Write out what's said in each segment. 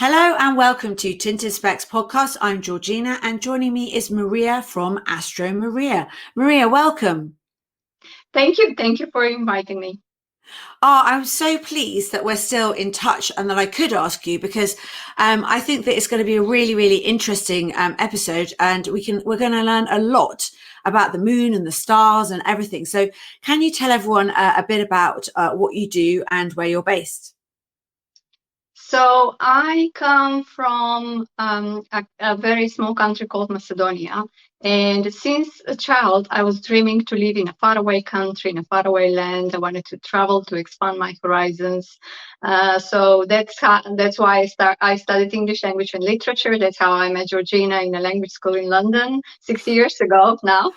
Hello and welcome to Tinted Specs podcast. I'm Georgina and joining me is Maria from AstroMaria. Maria, welcome. Thank you. Thank you for inviting me. Oh, I'm so pleased that we're still in touch and that I could ask you because I think that it's going to be a really, really interesting episode, and we're going to learn a lot about the moon and the stars and everything. So can you tell everyone a bit about what you do and where you're based? So I come from a very small country called Macedonia. And since a child, I was dreaming to live in a faraway country, in a faraway land. I wanted to travel, to expand my horizons. So that's why I studied English language and literature. That's how I met Georgina in a language school in London 6 years ago now.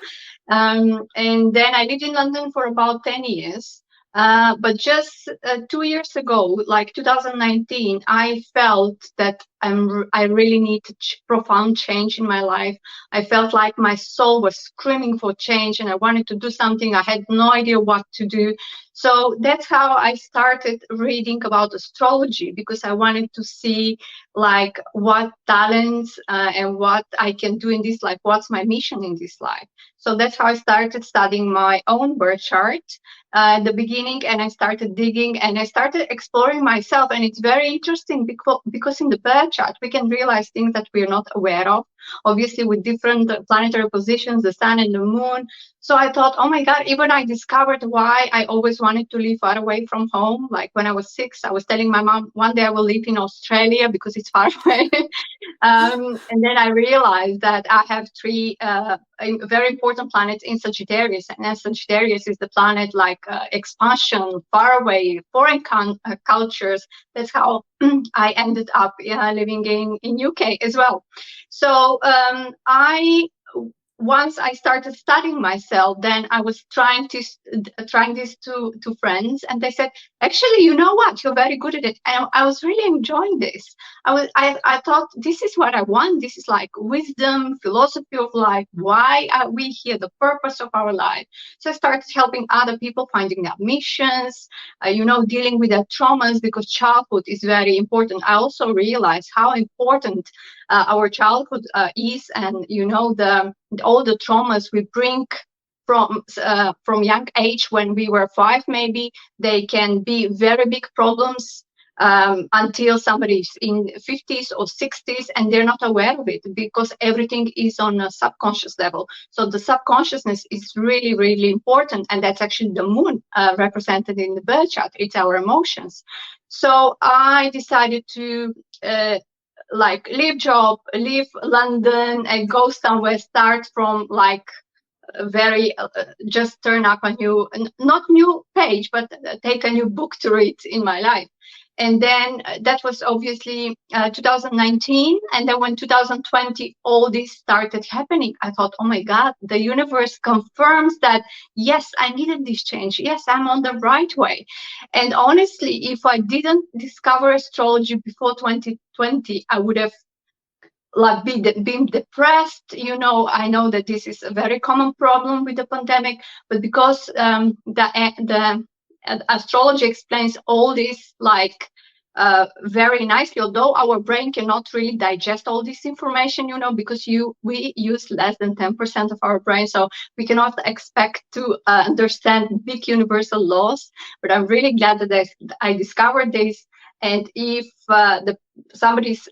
And then I lived in London for about 10 years. But just 2 years ago, like 2019, I felt that I really need profound change in my life. I felt like my soul was screaming for change and I wanted to do something. I had no idea what to do. So that's how I started reading about astrology, because I wanted to see like what talents and what I can do in this life, what's my mission in this life. So that's how I started studying my own birth chart at the beginning, and I started digging and I started exploring myself. And it's very interesting because in the birth chart we can realize things that we're not aware of, obviously with different planetary positions, the sun and the moon. So I thought, oh my God, even I discovered why I always wanted to live far away from home. Like when I was 6, I was telling my mom, one day I will live in Australia because it's far away. And then I realized that I have 3 very important planets in Sagittarius. And Sagittarius is the planet like expansion, far away, foreign cultures. That's how I ended up living in UK as well. So once I started studying myself, then I was trying this to friends, and they said, actually, you know what, you're very good at it. And I was really enjoying this. I thought, this is what I want. This is like wisdom, philosophy of life. Why are we here? The purpose of our life. So I started helping other people finding their missions, dealing with their traumas, because childhood is very important. I also realized how important our childhood is, and all the traumas we bring from young age. When we were 5, maybe they can be very big problems until somebody's in 50s or 60s and they're not aware of it, because everything is on a subconscious level. So the subconsciousness is really, really important, and that's actually the moon represented in the birth chart. It's our emotions. So I decided to leave job, leave London and go somewhere, start from like very just turn up a new, not new page, but take a new book to read in my life. And then that was obviously 2019. And then when 2020, all this started happening, I thought, oh my God, the universe confirms that, yes, I needed this change. Yes, I'm on the right way. And honestly, if I didn't discover astrology before 2020, I would have been depressed. I know that this is a very common problem with the pandemic, but because the astrology explains all this very nicely, although our brain cannot really digest all this information, because we use less than 10% of our brain, so we cannot expect to understand big universal laws. But I'm really glad that I discovered this. And if somebody's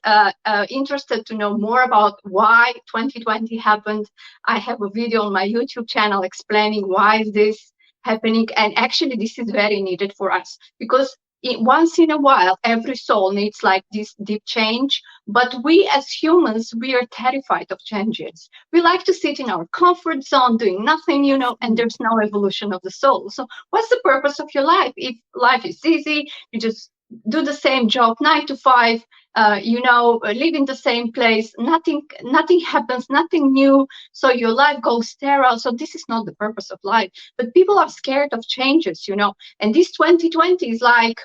interested to know more about why 2020 happened, I have a video on my YouTube channel explaining why is this happening. And actually, this is very needed for us, because once in a while, every soul needs like this deep change. But we as humans, we are terrified of changes. We like to sit in our comfort zone doing nothing, and there's no evolution of the soul. So what's the purpose of your life? If life is easy, you just do the same job 9 to 5, live in the same place, nothing happens, nothing new, so your life goes sterile. So this is not the purpose of life. But people are scared of changes, and this 2020 is like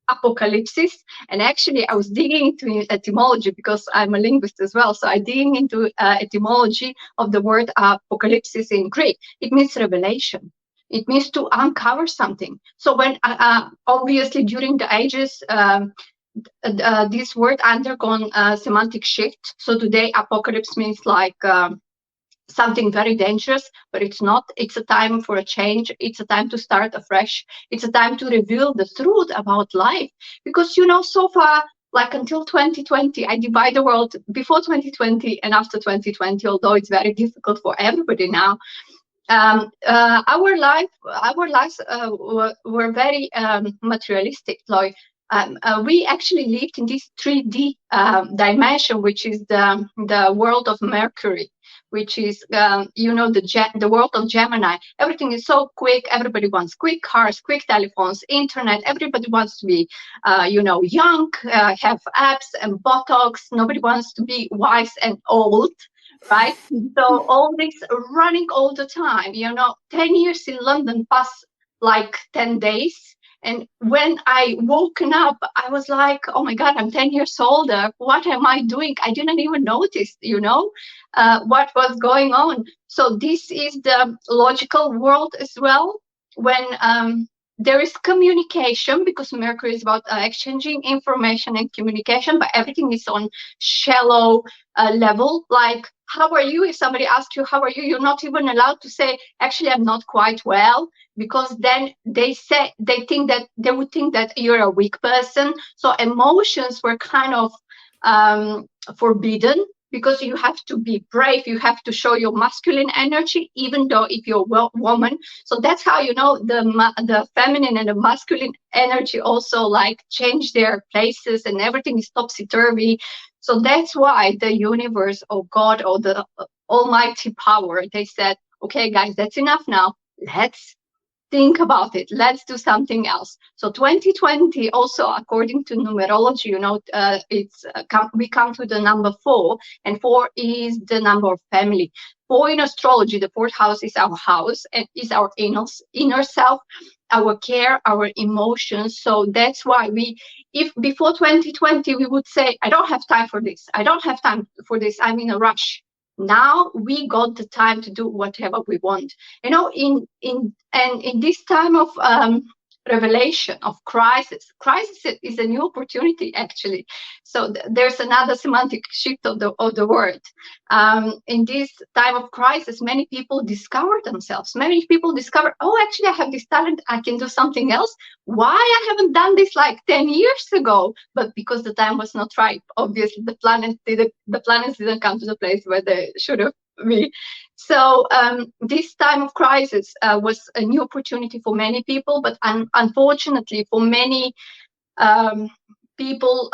apocalypse. And actually, I was digging into etymology, because I'm a linguist as well, so I digging into etymology of the word apocalypse in Greek. It means revelation. It means to uncover something. So when obviously during the ages, this word undergone a semantic shift. So today, apocalypse means like something very dangerous, but it's not. It's a time for a change. It's a time to start afresh. It's a time to reveal the truth about life. Because, so far, like until 2020, I divide the world before 2020 and after 2020, although it's very difficult for everybody now. Our lives were very materialistic. Like we actually lived in this 3D dimension, which is the world of Mercury, which is the world of Gemini. Everything is so quick. Everybody wants quick cars, quick telephones, internet. Everybody wants to be young, have abs and Botox. Nobody wants to be wise and old, right? So all this running all the time, 10 years in London pass like 10 days. And when I woken up, I was like, oh my God, I'm 10 years older. What am I doing? I didn't even notice, what was going on. So this is the logical world as well. When there is communication, because Mercury is about exchanging information and communication, but everything is on shallow level. Like, how are you? If somebody asks you, how are you? You're not even allowed to say, actually, I'm not quite well, because then they would think that you're a weak person. So emotions were kind of forbidden, because you have to be brave. You have to show your masculine energy, even though if you're a woman. So that's how, the feminine and the masculine energy also like change their places, and everything is topsy-turvy. So that's why the universe or God or the almighty power, they said, okay, guys, that's enough now. Let's think about it. Let's do something else. So 2020, also according to numerology, we come to the number 4, and 4 is the number of family. 4 in astrology, the 4th house is our house and is our inner self, our care, our emotions. So that's why if before 2020 we would say, I don't have time for this, I don't have time for this, I'm in a rush. Now we got the time to do whatever we want. In this time of revelation, of crisis is a new opportunity, actually. So there's another semantic shift of the word. In this time of crisis, many people discover themselves. Many people discover, oh, actually, I have this talent. I can do something else. Why I haven't done this like 10 years ago? But because the time was not right. Obviously, the planets didn't come to the place where they should have been. So this time of crisis was a new opportunity for many people, but unfortunately for many people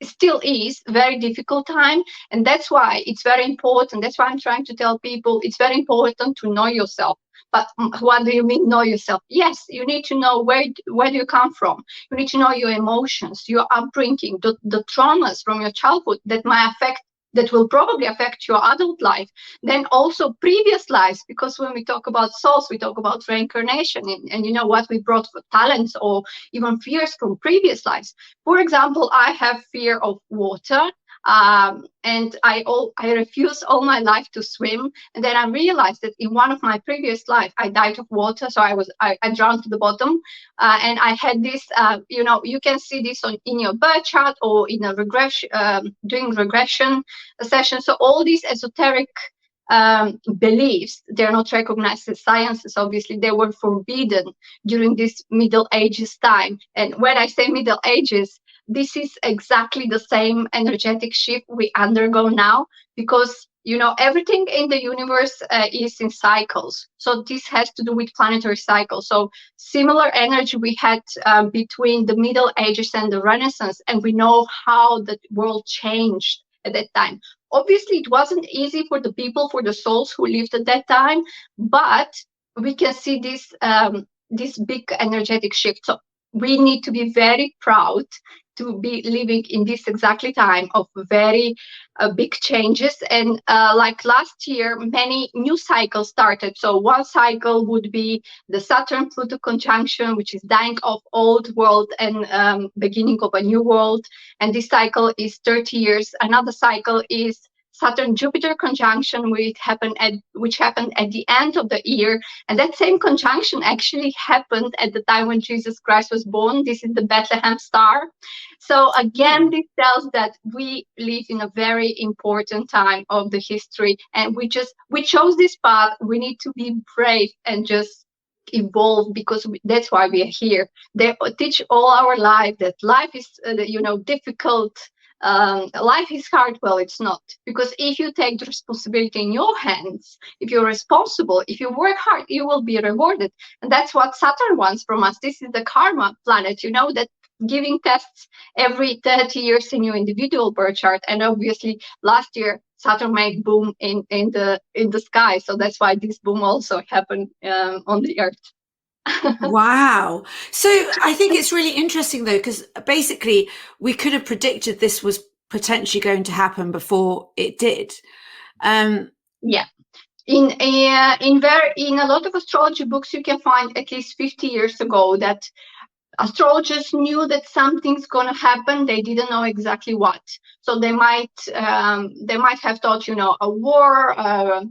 still is very difficult time. And that's why it's very important. That's why I'm trying to tell people it's very important to know yourself. But what do you mean know yourself? Yes, you need to know where do you come from. You need to know your emotions, your upbringing, the traumas from your childhood that will probably affect your adult life. Then also previous lives, because when we talk about souls, we talk about reincarnation and what we brought for talents or even fears from previous lives. For example, I have fear of water. And I refused all my life to swim. And then I realized that in one of my previous life, I died of water. So I drowned to the bottom. And I had this, you can see this in your birth chart or in a regression, doing regression session. So all these esoteric beliefs, they're not recognized as sciences. Obviously, they were forbidden during this Middle Ages time. And when I say Middle Ages, this is exactly the same energetic shift we undergo now, because everything in the universe is in cycles. So this has to do with planetary cycles. So similar energy we had between the Middle Ages and the Renaissance, and we know how the world changed at that time. Obviously, it wasn't easy for the people, for the souls who lived at that time, but we can see this big energetic shift. So we need to be very proud to be living in this exactly time of very big changes. And like last year, many new cycles started. So one cycle would be the Saturn-Pluto conjunction, which is dying of old world and beginning of a new world. And this cycle is 30 years. Another cycle is Saturn-Jupiter conjunction, which happened at the end of the year. And that same conjunction actually happened at the time when Jesus Christ was born. This is the Bethlehem star. So again, this tells that we live in a very important time of the history, and we chose this path. We need to be brave and just evolve, because that's why we are here. They teach all our life that life is difficult, life is hard. Well, it's not, because if you take the responsibility in your hands, if you're responsible, if you work hard, you will be rewarded. And that's what Saturn wants from us. This is the karma planet, that giving tests every 30 years in your individual birth chart. And obviously last year Saturn made boom in the sky, so that's why this boom also happened on the earth. Wow. So I think it's really interesting though, because basically we could have predicted this was potentially going to happen before it did. Yeah. In a lot of astrology books, you can find at least 50 years ago that astrologers knew that something's going to happen. They didn't know exactly what. So they might have thought, a war, a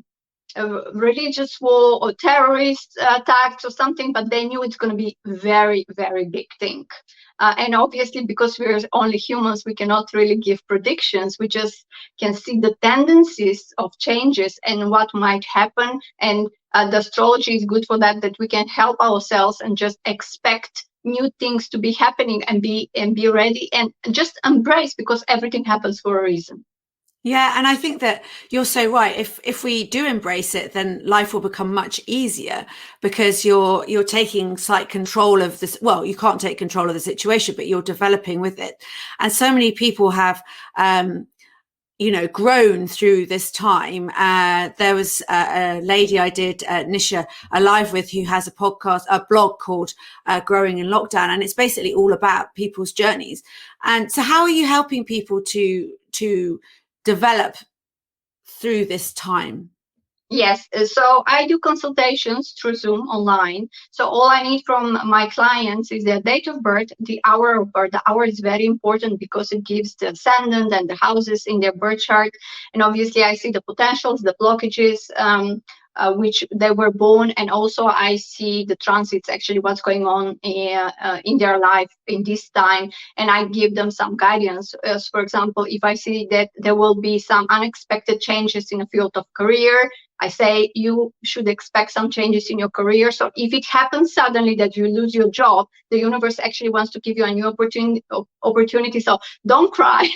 religious war, or terrorist attacks or something, but they knew it's going to be very, very big thing. And obviously, because we're only humans, we cannot really give predictions. We just can see the tendencies of changes and what might happen. And the astrology is good for that we can help ourselves and just expect new things to be happening and be ready and just embrace, because everything happens for a reason. Yeah, and I think that you're so right. If we do embrace it, then life will become much easier, because you're taking slight control of this. Well, you can't take control of the situation, but you're developing with it. And so many people have grown through this time. There was a lady I did, Nisha, a live with, who has a blog called Growing in Lockdown, and it's basically all about people's journeys. And so how are you helping people to develop through this time? Yes, so I do consultations through Zoom online. So all I need from my clients is their date of birth, the hour of birth. The hour is very important because it gives the ascendant and the houses in their birth chart. And obviously I see the potentials, the blockages, which they were born, and also I see the transits, actually what's going on in their life in this time, and I give them some guidance. As for example, if I see that there will be some unexpected changes in the field of career, I say you should expect some changes in your career. So if it happens suddenly that you lose your job, the universe actually wants to give you a new opportunity. So don't cry,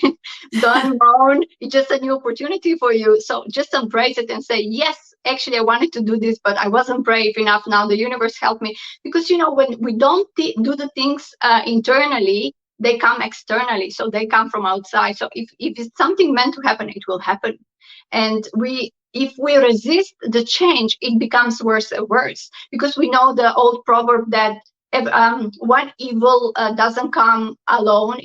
don't moan. It's just a new opportunity for you. So just embrace it and say, yes, actually I wanted to do this, but I wasn't brave enough. Now the universe helped me. Because when we don't do the things internally, they come externally. So they come from outside. So if it's something meant to happen, it will happen. And if we resist the change, it becomes worse and worse, because we know the old proverb that one evil doesn't come alone.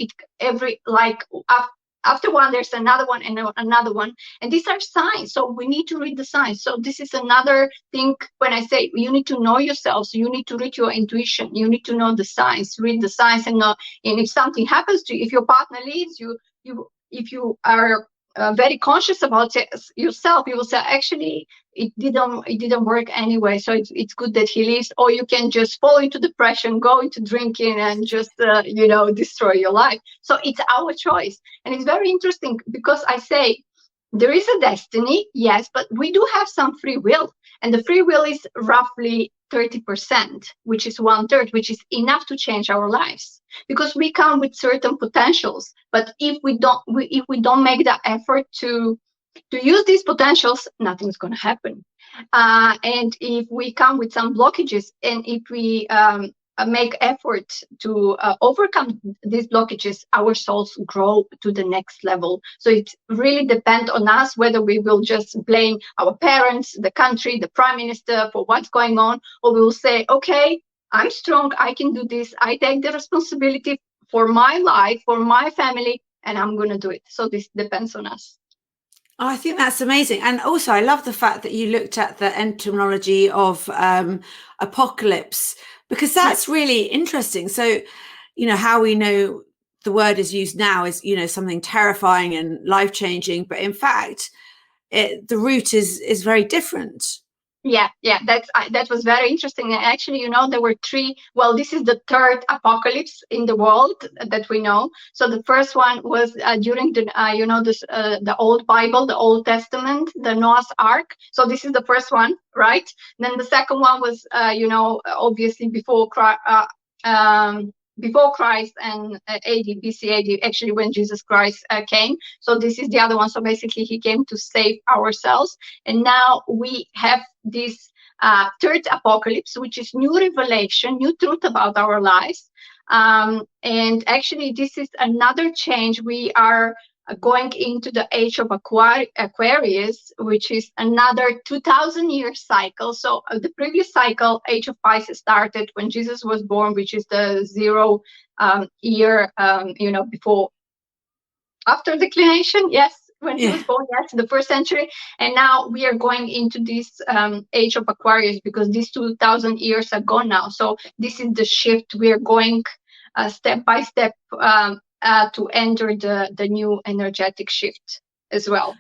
After one, there's another one and another one. And these are signs. So we need to read the signs. So this is another thing when I say you need to know yourself. So you need to read your intuition. You need to know the signs, read the signs, and know. And if something happens to you, if your partner leaves you, if you are very conscious about yourself, you will say, actually, it didn't work anyway, so it's good that he leaves. Or you can just fall into depression, go into drinking, and just destroy your life. So it's our choice. And it's very interesting, because I say there is a destiny, yes, but we do have some free will, and the free will is roughly 30%, which is 1/3, which is enough to change our lives, because we come with certain potentials. But if we don't make the effort to use these potentials, nothing's going to happen. And if we come with some blockages, and if we make effort to overcome these blockages, our souls grow to the next level. So it really depends on us whether we will just blame our parents, the country, the prime minister for what's going on, or we will say, okay, I'm strong, I can do this, I take the responsibility for my life, for my family, and I'm going to do it. So this depends on us. Oh, I think that's amazing. And also I love the fact that you looked at the etymology of apocalypse, because that's really interesting. So, how we know the word is used now is, something terrifying and life-changing. But in fact, the route is very different. Yeah, that was very interesting. And actually, there were three. Well, this is the third apocalypse in the world that we know. So the first one was during the Old Bible, the Old Testament, the Noah's Ark. So this is the first one, right? Then the second one was, obviously before Christ and AD, BC, AD, actually when Jesus Christ came. So this is the other one. So basically he came to save ourselves. And now we have this third apocalypse, which is new revelation, new truth about our lives. And actually this is another change. We are going into the age of Aquarius, which is another 2,000-year cycle. So the previous cycle, age of Pisces, started when Jesus was born, which is the 0 year, before, after declination, yes, when he was born, yes, the first century. And now we are going into this age of Aquarius, because these 2,000 years are gone now. So this is the shift. We are going step by step to enter the new energetic shift as well.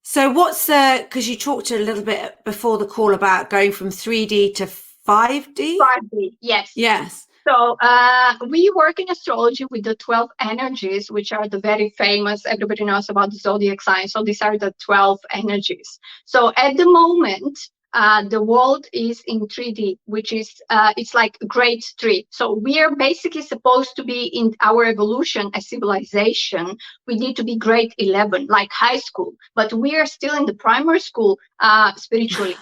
So what's because you talked a little bit before the call about going from 3D to 5D? 5D, yes. Yes. So we work in astrology with the 12 energies, which are the very famous, everybody knows about the zodiac signs. So these are the 12 energies. So at the moment, the world is in 3D, which is, it's like grade 3. So we are basically supposed to be in our evolution as civilization. We need to be grade 11, like high school, but we are still in the primary school spiritually.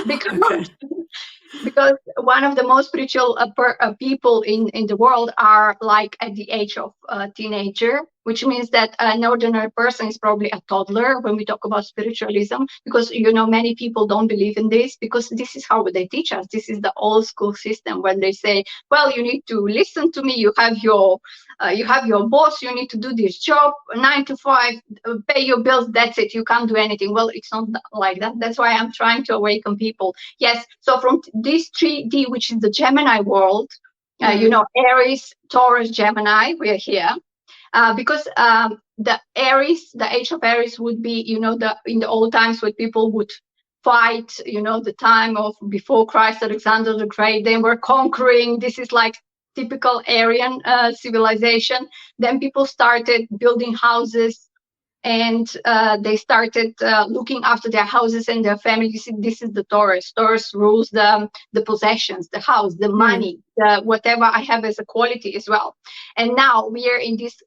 Because, okay. because one of the most spiritual people in the world are like at the age of teenager, which means that an ordinary person is probably a toddler when we talk about spiritualism, because many people don't believe in this, because this is how they teach us. This is the old school system, when they say, well, you need to listen to me, you have your boss, you need to do this job 9 to 5, pay your bills, that's it, you can't do anything. Well, it's not like that. That's why I'm trying to awaken people. Yes, so from this 3D, which is the Gemini world, Aries, Taurus, Gemini, we're here. Because the Aries, the age of Aries would be, in the old times when people would fight, the time of before Christ, Alexander the Great, they were conquering. This is like typical Aryan civilization. Then people started building houses, and they started looking after their houses and their families. This is the Taurus. Taurus rules the possessions, the house, the money, the whatever I have as a quality as well. And now we are in this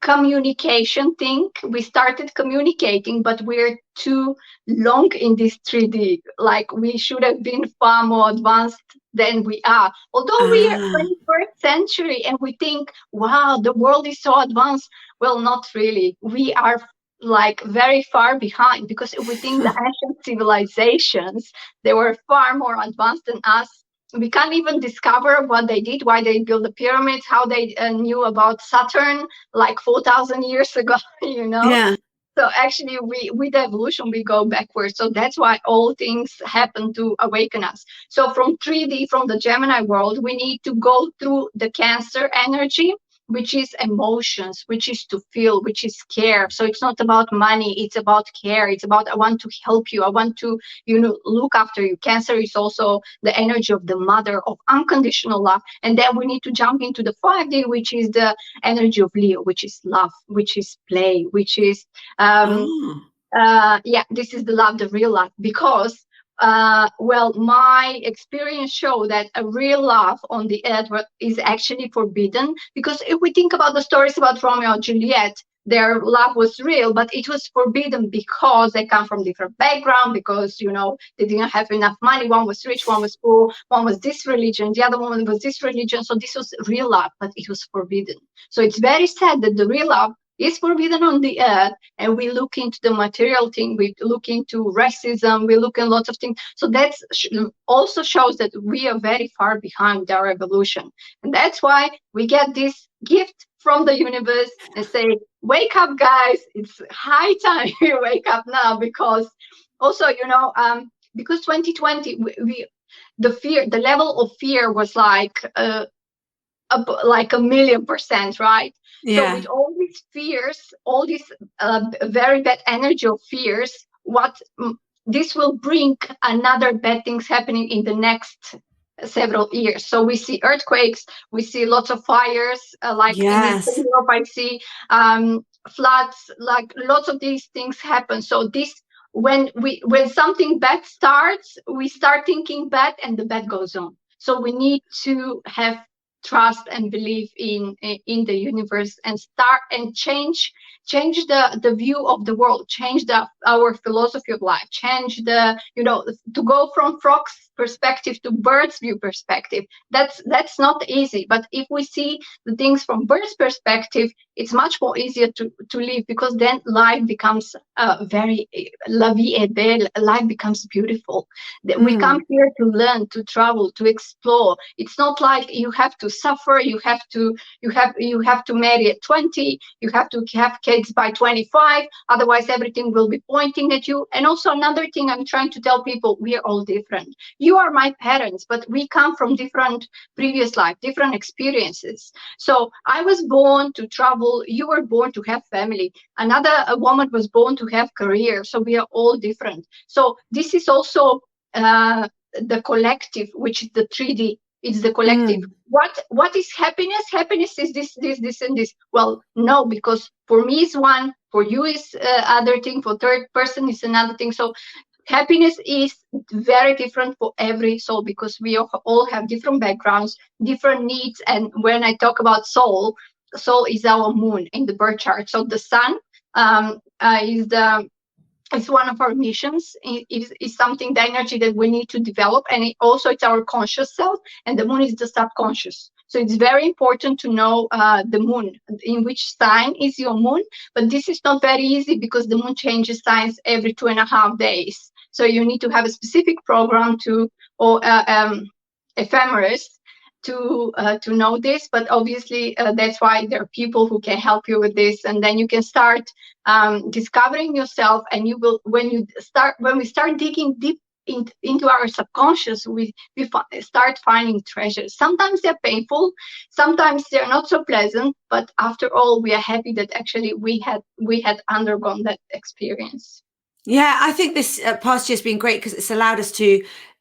communication thing. We started communicating, but we're too long in this 3D. Like, we should have been far more advanced than we are. Although we are 21st century and we think, wow, the world is so advanced. Well, not really. We are like very far behind, because if we think the ancient civilizations, they were far more advanced than us. We can't even discover what they did, why they built the pyramids, how they knew about Saturn like 4,000 years ago, Yeah. So actually, with evolution, we go backwards. So that's why all things happen to awaken us. So from 3D, from the Gemini world, we need to go through the Cancer energy, which is emotions, which is to feel, which is care. So it's not about money, it's about care. It's about, I want to help you, I want to, look after you. Cancer is also the energy of the mother, of unconditional love. And then we need to jump into the 5D, which is the energy of Leo, which is love, which is play, which is this is the love, the real love. Because my experience show that a real love on the earth is actually forbidden. Because if we think about the stories about Romeo and Juliet, their love was real, but it was forbidden because they come from different background, because they didn't have enough money. One was rich, one was poor, one was this religion, the other one was this religion. So this was real love, but it was forbidden. So it's very sad that the real love is forbidden on the earth, and we look into the material thing, we look into racism, we look at lots of things. So that also shows that we are very far behind our evolution. And that's why we get this gift from the universe and say, wake up, guys, it's high time you wake up now. Because also, because 2020, the level of fear was like 1,000,000%, right? Yeah. So with all these fears, all this very bad energy of fears, this will bring another bad things happening in the next several years. So we see earthquakes, we see lots of fires, like in Eastern Yes. Europe, I see floods, like lots of these things happen. So this, when something bad starts, we start thinking bad, and the bad goes on. So we need to have trust and believe in the universe, and start and change the view of the world, change our philosophy of life, change to go from frog's perspective to bird's view perspective. That's not easy, but if we see the things from bird's perspective, it's much more easier to live, because then life becomes very la vie est belle. Life becomes beautiful. We come here to learn, to travel, to explore. It's not like you have to suffer, you have to marry at 20, you have to have kids by 25, otherwise everything will be pointing at you. And also another thing I'm trying to tell people, we are all different. You are my parents, but we come from different previous life, different experiences. So I was born to travel, you were born to have family, a woman was born to have career. So we are all different. So this is also the collective, which is the 3D. It's the collective. What is happiness? Happiness is this and this. Well, no, because for me is one, for you is other thing, for third person is another thing. So happiness is very different for every soul, because we all have different backgrounds, different needs. And when I talk about soul is our moon in the birth chart. So the sun is one of our missions. Is something, the energy that we need to develop, and it's our conscious self, and the moon is the subconscious. So it's very important to know the moon, in which sign is your moon. But this is not very easy, because the moon changes signs every 2.5 days. So you need to have a specific program or ephemeris to know this. But obviously that's why there are people who can help you with this, and then you can start discovering yourself. And you will, when we start digging deep into our subconscious, we start finding treasures. Sometimes they're painful, sometimes they're not so pleasant, but after all, we are happy that actually we had undergone that experience. Yeah, I think this past year's been great, because it's allowed us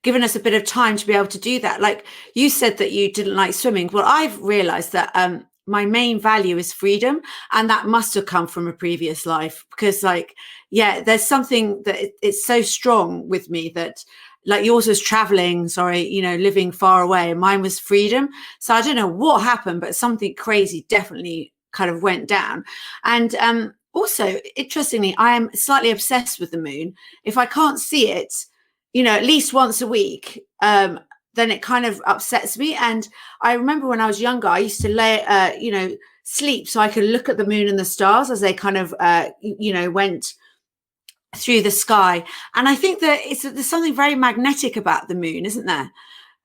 given us a bit of time to be able to do that. Like you said that you didn't like swimming. Well, I've realized that my main value is freedom, and that must have come from a previous life, because there's something that it's so strong with me, that like yours was traveling, living far away, and mine was freedom. So I don't know what happened, but something crazy definitely kind of went down. And also, interestingly, I am slightly obsessed with the moon. If I can't see it, at least once a week, then it kind of upsets me. And I remember when I was younger, I used to sleep so I could look at the moon and the stars as they kind of, went through the sky. And I think that there's something very magnetic about the moon, isn't there?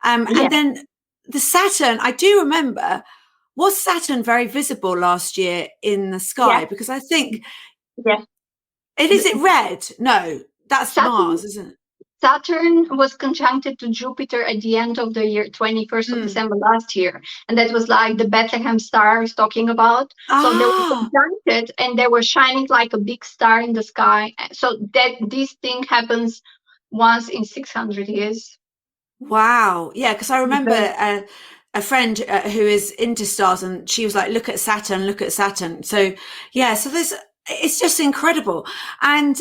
And then the Saturn, I do remember, was Saturn very visible last year in the sky? Because I think, is it red? No, that's Saturn, Mars, isn't it? Saturn was conjuncted to Jupiter at the end of the year, 21st of December last year. And that was like the Bethlehem star I was talking about. So they were conjuncted, and they were shining like a big star in the sky. So this thing happens once in 600 years. Wow. Yeah, because I remember a friend who is into stars, and she was like, look at Saturn, look at Saturn. So yeah, so it's just incredible. And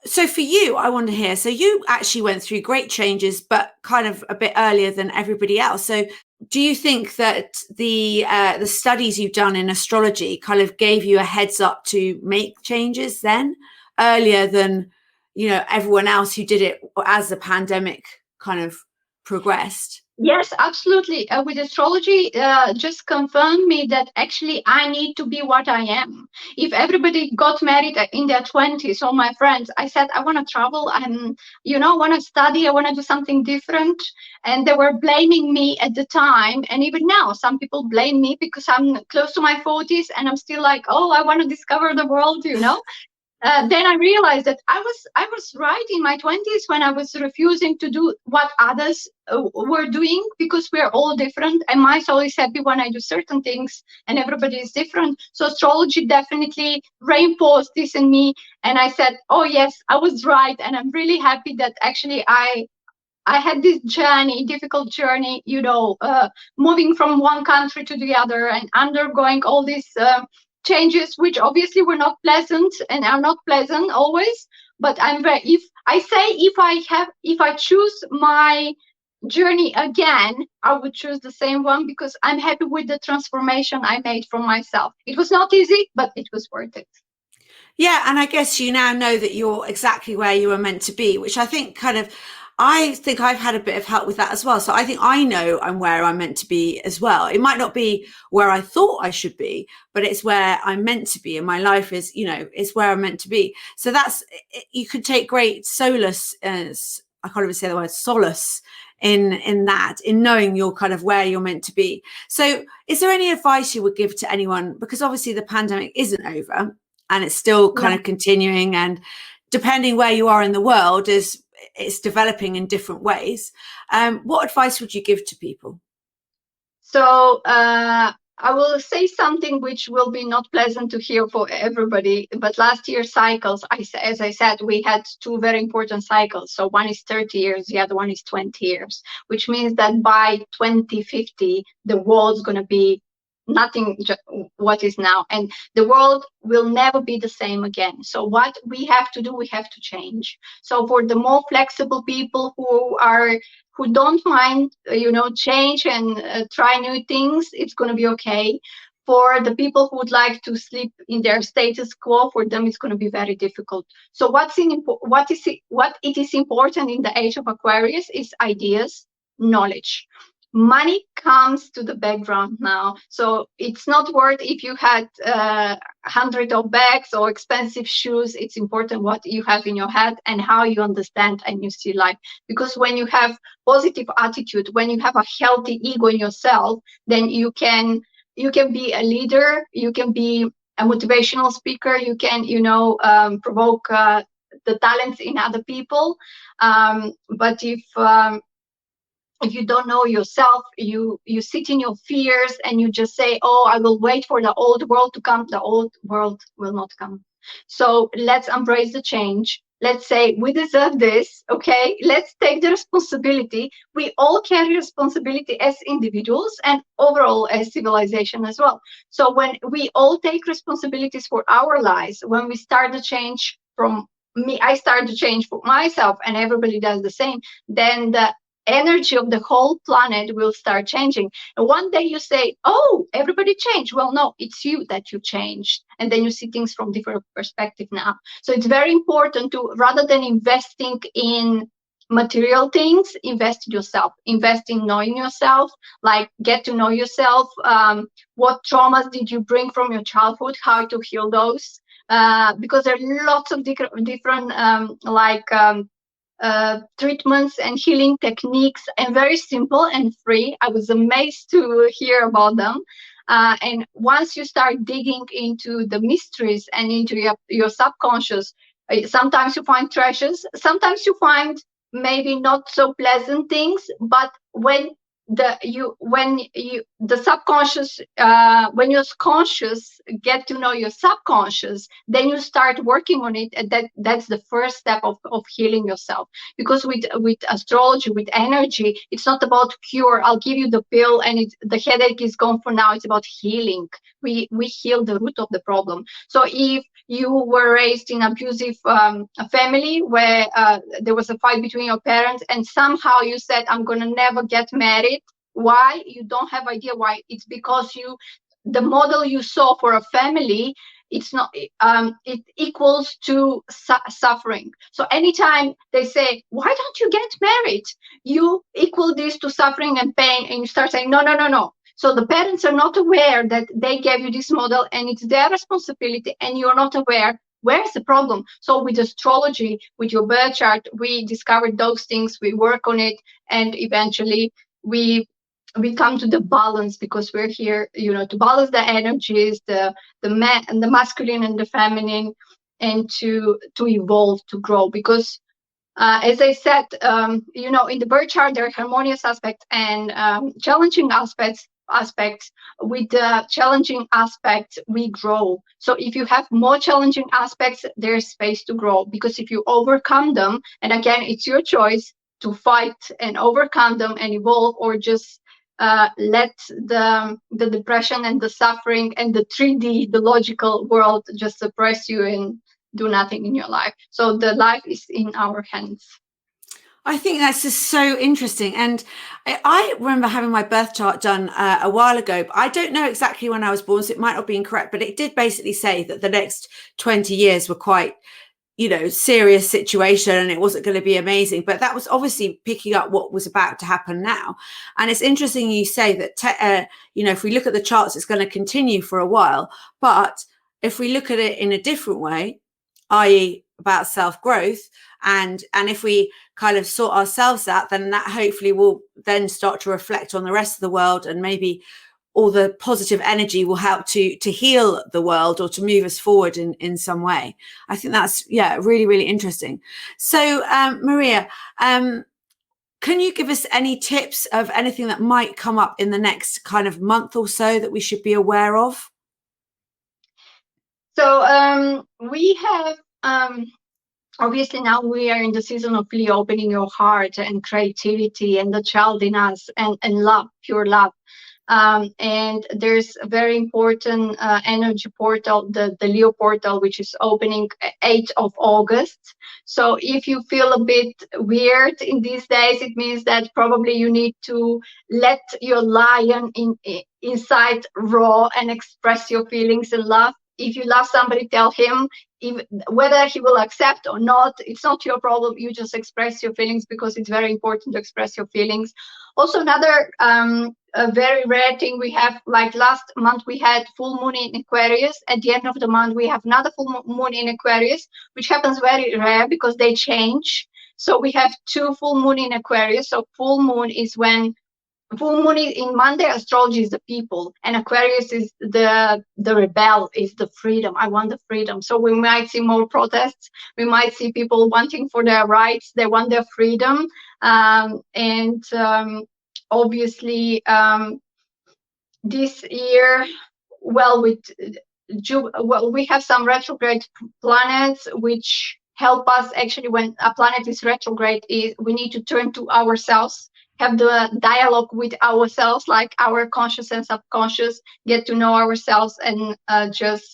so for you, I want to hear, so you actually went through great changes, but kind of a bit earlier than everybody else. So do you think that the studies you've done in astrology kind of gave you a heads up to make changes then, earlier than everyone else who did it as the pandemic kind of progressed? Yes, absolutely. With astrology, just confirmed me that actually I need to be what I am. If everybody got married in their 20s, all my friends, I said, I want to travel, and want to study, I want to do something different. And they were blaming me at the time. And even now, some people blame me because I'm close to my 40s and I'm still like, oh, I want to discover the world, then I realized that I was right in my 20s when I was refusing to do what others were doing, because we're all different, and my soul is happy when I do certain things, and everybody is different. So astrology definitely reinforced this in me, and I said, oh yes, I was right, and I'm really happy that actually I had this journey, difficult journey, moving from one country to the other and undergoing all these changes, which obviously were not pleasant and are not pleasant always. But if I choose my journey again, I would choose the same one, because I'm happy with the transformation I made from myself. It was not easy, but it was worth it. Yeah, and I guess you now know that you're exactly where you were meant to be, which I think I've had a bit of help with that as well. So I think I know I'm where I'm meant to be as well. It might not be where I thought I should be, but it's where I'm meant to be. And my life is, it's where I'm meant to be. So you could take great solace, as I can't even say the word solace, in that, in knowing you're kind of where you're meant to be. So is there any advice you would give to anyone? Because obviously the pandemic isn't over, and it's still kind of continuing, and depending where you are in the world, it's developing in different ways. What advice would you give to people? So I will say something which will be not pleasant to hear for everybody, but last year's cycles, as I said, we had two very important cycles. So one is 30 years, the other one is 20 years, which means that by 2050, the world's going to be nothing what is now, and the world will never be the same again. So what we have to do, we have to change. So for the more flexible people who don't mind change and try new things, it's going to be okay. For the people who would like to sleep in their status quo, for them it's going to be very difficult. So what it is important in the age of Aquarius is ideas, knowledge. Money comes to the background now, so it's not worth if you had 100 of bags or expensive shoes. It's important what you have in your head and how you understand and you see life, because when you have positive attitude, when you have a healthy ego in yourself, then you can be a leader, you can be a motivational speaker, you can provoke the talents in other people. But if you don't know yourself, you sit in your fears and you just say, oh, I will wait for the old world to come. The old world will not come. So let's embrace the change. Let's say we deserve this, okay? Let's take the responsibility. We all carry responsibility as individuals and overall as civilization as well. So when we all take responsibilities for our lives, when we start the change from me, I start to change for myself, and everybody does the same, then the energy of the whole planet will start changing. And one day you say, oh, everybody changed. Well, no, it's you that you changed. And then you see things from different perspective now. So it's very important to, rather than investing in material things, invest in yourself, invest in knowing yourself, like get to know yourself. What traumas did you bring from your childhood, how to heal those? Because there are lots of different treatments and healing techniques, and very simple and free. I was amazed to hear about them. And once you start digging into the mysteries and into your subconscious, sometimes you find treasures, sometimes you find maybe not so pleasant things, but when the subconscious, when your conscious get to know your subconscious, then you start working on it, and that's the first step of healing yourself. Because with astrology, with energy, it's not about cure. I'll give you the pill and the headache is gone for now. It's about healing. We heal the root of the problem. So if you were raised in abusive family where there was a fight between your parents, and somehow you said, I'm gonna never get married. Why? You don't have idea why. It's because the model you saw for a family, it's not it equals to suffering. So anytime they say, why don't you get married, you equal this to suffering and pain, and you start saying, no. So the parents are not aware that they gave you this model, and it's their responsibility, and you're not aware. Where's the problem? So with astrology, with your birth chart, we discovered those things, we work on it, and eventually we come to the balance, because we're here, to balance the energies, the masculine and the feminine. and to evolve, to grow. Because as I said, in the birth chart, there are harmonious aspects and challenging aspects. With the challenging aspects, we grow. So if you have more challenging aspects, there's space to grow. Because if you overcome them, and again, it's your choice to fight and overcome them and evolve, or just let the depression and the suffering and the 3D, the logical world, just suppress you and do nothing in your life. So the life is in our hands. I think that's just so interesting. And I remember having my birth chart done a while ago, but I don't know exactly when I was born, so it might not be incorrect, but it did basically say that the next 20 years were quite, serious situation, and it wasn't going to be amazing. But that was obviously picking up what was about to happen now. And it's interesting you say that, if we look at the charts, it's going to continue for a while. But if we look at it in a different way, i.e. about self-growth, and if we kind of sort ourselves out, then that hopefully will then start to reflect on the rest of the world, and maybe all the positive energy will help to heal the world or to move us forward in some way. I think that's, really, really interesting. So, Maria, can you give us any tips of anything that might come up in the next kind of month or so that we should be aware of? So we have, obviously now we are in the season of really opening your heart and creativity and the child in us and love, pure love. And there's a very important energy portal, the Leo portal, which is opening 8th of August. So if you feel a bit weird in these days, it means that probably you need to let your lion inside raw and express your feelings and love. If you love somebody, tell him. Whether he will accept or not, it's not your problem. You just express your feelings, because it's very important to express your feelings. Also, another a very rare thing we have, like last month we had full moon in Aquarius. At the end of the month we have another full moon in Aquarius, which happens very rare because they change. So we have 2 full moon in Aquarius. So full moon is when full moon in Monday. Astrology is the people, and Aquarius is the rebel, is the freedom. I want the freedom. So we might see more protests. We might see people wanting for their rights. They want their freedom. Obviously, this year, we have some retrograde planets which help us. Actually, when a planet is retrograde, we need to turn to ourselves, have the dialogue with ourselves, like our conscious and subconscious, get to know ourselves, and just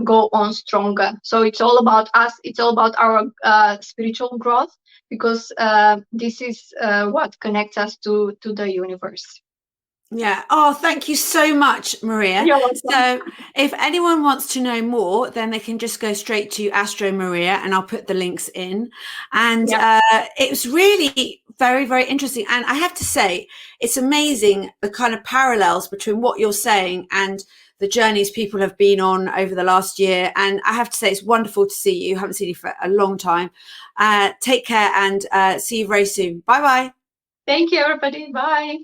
go on stronger. So it's all about us. It's all about our spiritual growth, because this is what connects us to the universe. Yeah. Oh, thank you so much, Maria. You're welcome. So if anyone wants to know more, then they can just go straight to AstroMaria, and I'll put the links in. And it was really very, very interesting. And I have to say, it's amazing the kind of parallels between what you're saying and the journeys people have been on over the last year. And I have to say, it's wonderful to see you. I haven't seen you for a long time. Take care, and see you very soon. Bye-bye. Thank you, everybody. Bye.